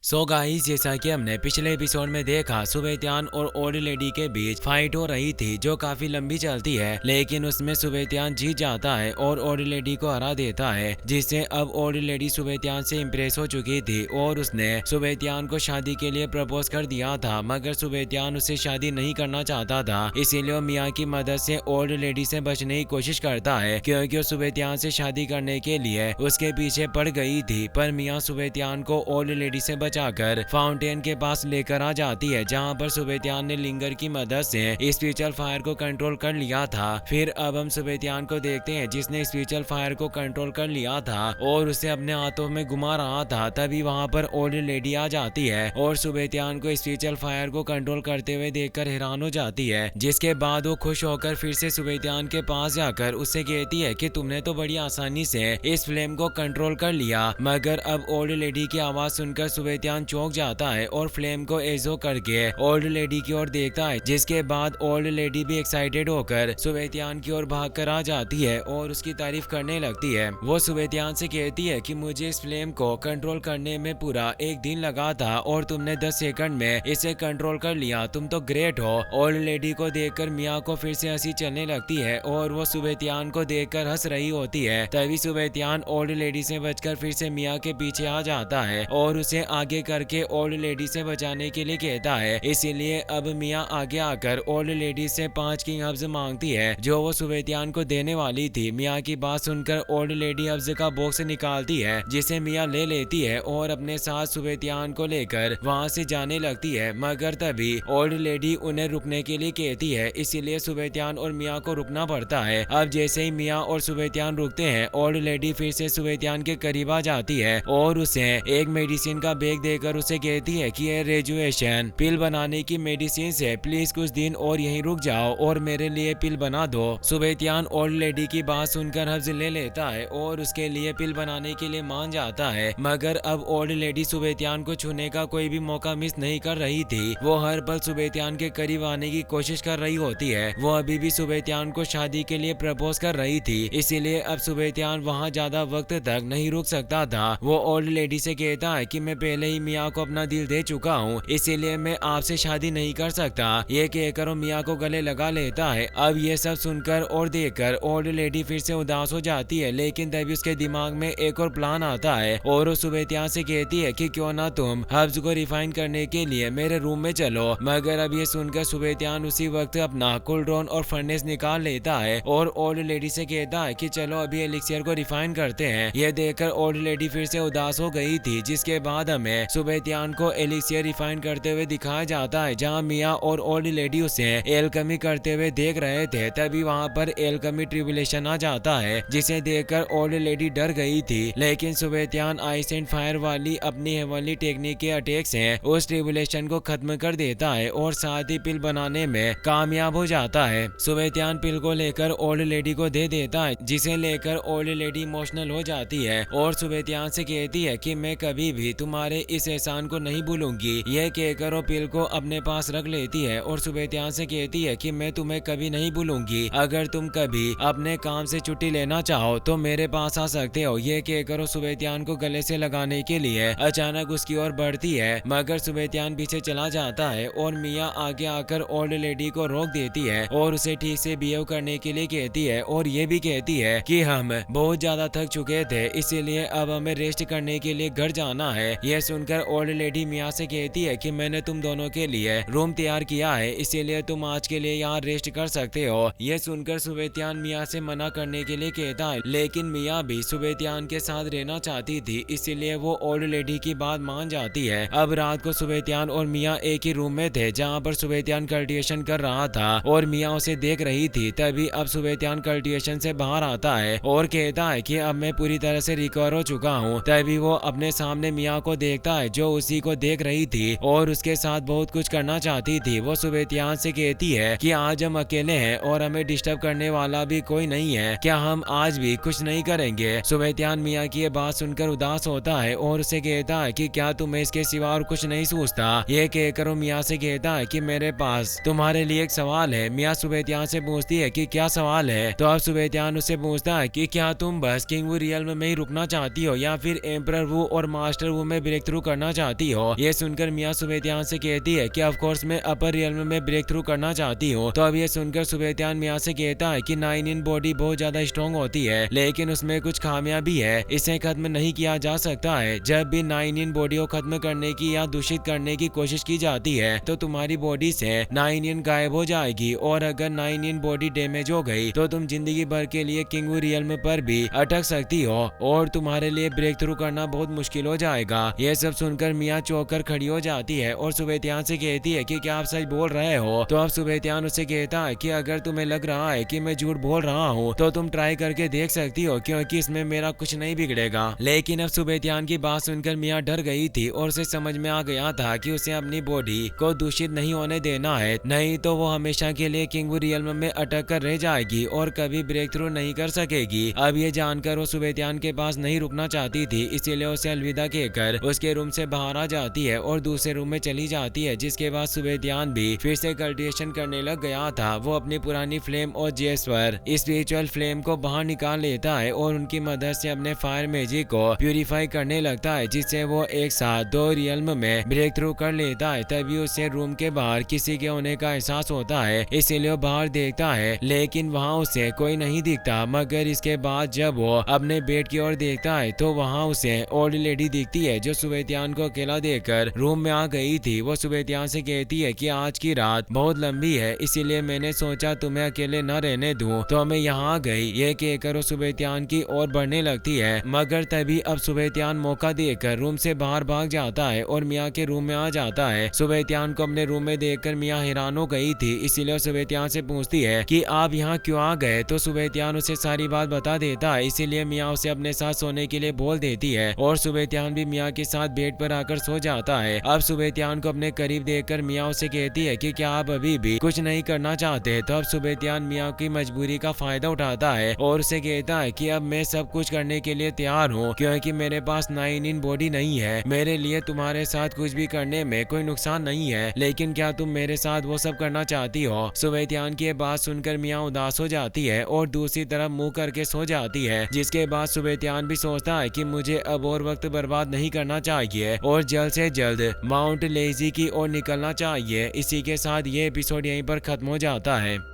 So guys, जैसा कि हमने पिछले एपिसोड में देखा, सुबेत्यान और ओल्ड लेडी के बीच फाइट हो रही थी जो काफी लंबी चलती है, लेकिन उसमें सुबेत्यान जीत जाता है और ओल्ड लेडी को हरा देता है, जिससे अब ओल्ड लेडी सुबेत्यान से इम्प्रेस हो चुकी थी और उसने सुबेत्यान को शादी के लिए प्रपोज कर दिया था। मगर सुबेत्यान उससे शादी नहीं करना चाहता था, इसीलिए वो मियाँ की मदद से ओल्ड लेडी से बचने की कोशिश करता है, क्योंकि वो सुबेत्यान से शादी करने के लिए उसके पीछे पड़ गई थी। पर मियाँ सुबेत्यान को ओल्ड लेडी से बचाकर फाउंटेन के पास लेकर आ जाती है, जहां पर सुबेत्यान ने लिंगर की मदद से स्पिरिचुअल फायर को कंट्रोल कर लिया था। फिर अब हम सुबेत्यान को देखते हैं जिसने स्पिरिचुअल फायर को कंट्रोल कर लिया था और उसे अपने हाथों में घुमा रहा था। तभी वहां पर ओल्ड लेडी आ जाती है और सुबेत्यान को स्पिरिचुअल फायर को कंट्रोल करते हुए देखकर हैरान हो जाती है, जिसके बाद वो खुश होकर फिर से सुबेत्यान के पास जाकर उससे कहती है कि तुमने तो बड़ी आसानी से इस फ्लेम को कंट्रोल कर लिया। मगर अब ओल्ड लेडी की आवाज सुनकर सुबेत्यान चौंक जाता है और फ्लेम को एजो करके ओल्ड लेडी की ओर देखता है, जिसके बाद ओल्ड लेडी भी एक्साइटेड होकर सुबेत्यान की ओर भागकर आ जाती है और उसकी तारीफ करने लगती है। वो सुबेत्यान से कहती है कि मुझे इस फ्लेम को कंट्रोल करने में पूरा एक दिन लगा था और तुमने 10 सेकंड में इसे कंट्रोल कर लिया, तुम तो ग्रेट हो। ओल्ड लेडी को देखकर मिया को फिर से हंसी चलने लगती है और वो सुबेत्यान को देखकर हंस रही होती है। तभी सुबेत्यान ओल्ड लेडी से बचकर फिर से मिया के पीछे आ जाता है और उसे आगे करके ओल्ड लेडी से बचाने के लिए कहता है। इसीलिए अब मिया आगे आकर ओल्ड लेडी से 5 किंग हब्स मांगती है जो वो सुबेत्यान को देने वाली थी। मिया की बात सुनकर ओल्ड लेडी हब्स का बॉक्स निकालती है, जिसे मिया ले लेती है और अपने साथ सुबेत्यान को लेकर वहां से जाने लगती है। मगर तभी ओल्ड लेडी उन्हें रुकने के लिए कहती है, इसीलिए सुबेत्यान और मिया को रुकना पड़ता है। अब जैसे ही मिया और सुबेत्यान रुकते हैं, ओल्ड लेडी फिर से सुबेत्यान के करीब आ जाती है और उसे एक मेडिसिन का बैग देकर उसे कहती है कि ये रेजुएशन पिल बनाने की मेडिसिन है, प्लीज कुछ दिन और यहीं रुक जाओ और मेरे लिए पिल बना दो। सुबेत्यान ओल्ड लेडी की बात सुनकर हब्स ले लेता है और उसके लिए पिल बनाने के लिए मान जाता है। मगर अब ओल्ड लेडी सुबेत्यान को छूने का कोई भी मौका मिस नहीं कर रही थी। वो हर पल सुबेत्यान के करीब आने की कोशिश कर रही होती है। वो अभी भी सुबेत्यान को शादी के लिए प्रपोज कर रही थी, इसीलिए अब सुबेत्यान वहाँ ज्यादा वक्त तक नहीं रुक सकता था। वो ओल्ड लेडी से कहता है कि मैं पहले ही मिया को अपना दिल दे चुका हूँ, इसीलिए मैं आपसे शादी नहीं कर सकता। ये कहकर वो मिया को गले लगा लेता है। अब ये सब सुनकर और देखकर ओल्ड लेडी फिर से उदास हो जाती है, लेकिन तभी उसके दिमाग में एक और प्लान आता है और वो सुबेत्यान से कहती है कि क्यों ना तुम हब्स को रिफाइन करने के लिए मेरे रूम में चलो। मगर अब ये सुनकर सुबेत्यान उसी वक्त अपना कुलड्रोन और फर्नेस निकाल लेता है और ओल्ड लेडी से कहता है कि चलो अभी एलिक्सियर को रिफाइन करते हैं। यह देखकर ओल्ड लेडी फिर से उदास हो गई थी, जिसके बाद हमें सुबेत्यान को एलिक्सियर रिफाइन करते हुए दिखाया जाता है, जहां मिया और ओल्ड लेडी उसे एल्केमी करते हुए देख रहे थे। तभी वहां पर एल्केमी ट्रिबुलेशन आ जाता है, जिसे देखकर ओल्ड लेडी डर गई थी, लेकिन सुबेत्यान आइस एंड फायर वाली अपनी हेवनली टेक्निक के अटैक से उस ट्रिबुलेशन को खत्म कर देता है और साथ ही पिल बनाने में कामयाब हो जाता है। सुबेत्यान पिल को लेकर ओल्ड लेडी को दे देता है, जिसे लेकर ओल्ड लेडी इमोशनल हो जाती है और सुबेत्यान से कहती है कि मैं कभी भी तुम्हारे इस एहसान को नहीं भूलूंगी। यह कहकर वो पिल को अपने पास रख लेती है और सुबेत्यान से कहती है कि मैं तुम्हें कभी नहीं भूलूंगी, अगर तुम कभी अपने काम से छुट्टी लेना चाहो तो मेरे पास आ सकते हो। यह कहकर वो सुबेत्यान को गले से लगाने के लिए अचानक उसकी ओर बढ़ती है, मगर सुबेत्यान पीछे चला जाता है और मिया आगे आकर ओल्ड लेडी को रोक देती है और उसे ठीक से बिहेव करने के लिए कहती है और ये भी कहती है कि हम बहुत ज्यादा थक चुके थे, इसीलिए अब हमें रेस्ट करने के लिए घर जाना है। यह सुनकर ओल्ड लेडी मिया से कहती है कि मैंने तुम दोनों के लिए रूम तैयार किया है, इसीलिए तुम आज के लिए यहाँ रेस्ट कर सकते हो। यह सुनकर सुबेत्यान मिया से मना करने के लिए कहता है, लेकिन मिया भी सुबेत्यान के साथ रहना चाहती थी, इसीलिए वो ओल्ड लेडी की बात मान जाती है। अब रात को सुबेत्यान और मिया एक ही रूम में थे, जहाँ पर सुबेत्यान कल्टिवेशन कर रहा था और मिया उसे देख रही थी। तभी अब सुबेत्यान कल्टिवेशन से बाहर आता है और कहता है कि अब मैं पूरी तरह से रिकवर हो चुका हूँ। तभी वो अपने सामने मिया को देखता है जो उसी को देख रही थी और उसके साथ बहुत कुछ करना चाहती थी। वो सुबेत्यान से कहती है कि आज हम अकेले हैं और हमें डिस्टर्ब करने वाला भी कोई नहीं है, क्या हम आज भी कुछ नहीं करेंगे। सुबेत्यान मिया की ये बात सुनकर उदास होता है और उसे कहता है कि क्या तुम्हें इसके सिवा और कुछ नहीं सोचता। ये कहकर वो मिया से कहता है कि मेरे पास तुम्हारे लिए एक सवाल है। मिया सुबेत्यान से पूछती है कि क्या सवाल है, तो अब सुबेत्यान उससे पूछता है कि क्या तुम बस किंग वू रियल में ही रुकना चाहती हो या फिर एम्परर वू और मास्टर वू में ब्रेक थ्रू करना चाहती हो। ये सुनकर मिया सुबेतियान से कहती है कि ऑफ कोर्स मैं अपर रियल्म में ब्रेक थ्रू करना चाहती हूँ। तो अब ये सुनकर सुबेतियान मिया से कहता है कि 9 इन बॉडी बहुत ज्यादा स्ट्रॉन्ग होती है, लेकिन उसमें कुछ खामियां भी है, इसे खत्म नहीं किया जा सकता है। जब भी 9 इन बॉडी को खत्म करने की या दूषित करने की कोशिश की जाती है तो तुम्हारी बॉडी से 9 इन गायब हो जाएगी, और अगर 9 इन बॉडी डैमेज हो गई तो तुम जिंदगी भर के लिए किंग रियल्म पर भी अटक सकती हो और तुम्हारे लिए ब्रेक थ्रू करना बहुत मुश्किल हो जाएगा। यह सब सुनकर मिया चौंक कर खड़ी हो जाती है और सुबेतियान से कहती है कि क्या आप सच बोल रहे हो। तो अब सुबेतियान उसे कहता है कि अगर तुम्हें लग रहा है कि मैं झूठ बोल रहा हूँ तो तुम ट्राई करके देख सकती हो, क्योंकि इसमें मेरा कुछ नहीं बिगड़ेगा। लेकिन अब सुबेतियान की बात सुनकर मिया डर गई थी और उसे समझ में आ गया था कि उसे अपनी बॉडी को दूषित नहीं होने देना है, नहीं तो वो हमेशा के लिए किंग रियल्म में अटक कर रह जाएगी और कभी ब्रेक थ्रू नहीं कर सकेगी। अब ये जानकर वो सुबेतियान के पास नहीं रुकना चाहती थी, इसीलिए उसे अलविदा कहकर उसके रूम से बाहर आ जाती है और दूसरे रूम में चली जाती है। जिसके बाद सुबेतियान भी फिर से कल्टिवेशन करने लग गया था। वो अपनी पुरानी फ्लेम और जेस्पर स्पिरिचुअल फ्लेम को बाहर निकाल लेता है और उनकी मदद से अपने फायर मैजिक को प्यूरिफाई करने लगता है, जिससे वो एक साथ 2 रियल्म में ब्रेक थ्रू कर लेता है। तभी उसे रूम के बाहर किसी के होने का एहसास होता है, इसीलिए वो बाहर देखता है, लेकिन वहाँ उसे कोई नहीं दिखता। मगर इसके बाद जब वो अपने बेड की ओर देखता है तो वहाँ उसे ओल्ड लेडी दिखती है जो सुबेतियान को अकेला देखकर रूम में आ गई थी। वो सुबेतियान से कहती है कि आज की रात बहुत लंबी है, इसीलिए मैंने सोचा तुम्हें अकेले न रहने दूं, तो मैं यहाँ आ गई। ये कहकर वो सुबेतियान की ओर बढ़ने लगती है, मगर तभी अब सुबेतियान मौका देकर रूम से बाहर भाग जाता है और मिया के रूम में आ जाता है। सुबेतियान को अपने रूम में देखकर मिया हैरान हो गई थी, इसीलिए सुबेतियान से पूछती है कि आप यहाँ क्यों आ गए। तो सुबेतियान उसे सारी बात बता देता है, इसीलिए मिया उसे अपने साथ सोने के लिए बोल देती है और सुबेतियान भी मिया के साथ बेड पर आकर सो जाता है। अब सुबेतियान को अपने करीब देखकर मिया उसे कहती है कि क्या आप अभी भी कुछ नहीं करना चाहते। तो अब सुबेतियान मिया की मजबूरी का फायदा उठाता है और उसे कहता है कि अब मैं सब कुछ करने के लिए तैयार हूँ, क्योंकि मेरे पास 9 इन बॉडी नहीं है। मेरे लिए तुम्हारे साथ कुछ भी करने में कोई नुकसान नहीं है, लेकिन क्या तुम मेरे साथ वो सब करना चाहती हो। सुबेतियान की बात सुनकर मिया उदास हो जाती है और दूसरी तरफ मुंह करके सो जाती है। जिसके बाद सुबेतियान भी सोचता है कि मुझे अब और वक्त बर्बाद नहीं करना चाहिए और जल्द से जल्द माउंट लेज़ी की ओर निकलना चाहिए। इसी के साथ ये एपिसोड यहीं पर खत्म हो जाता है।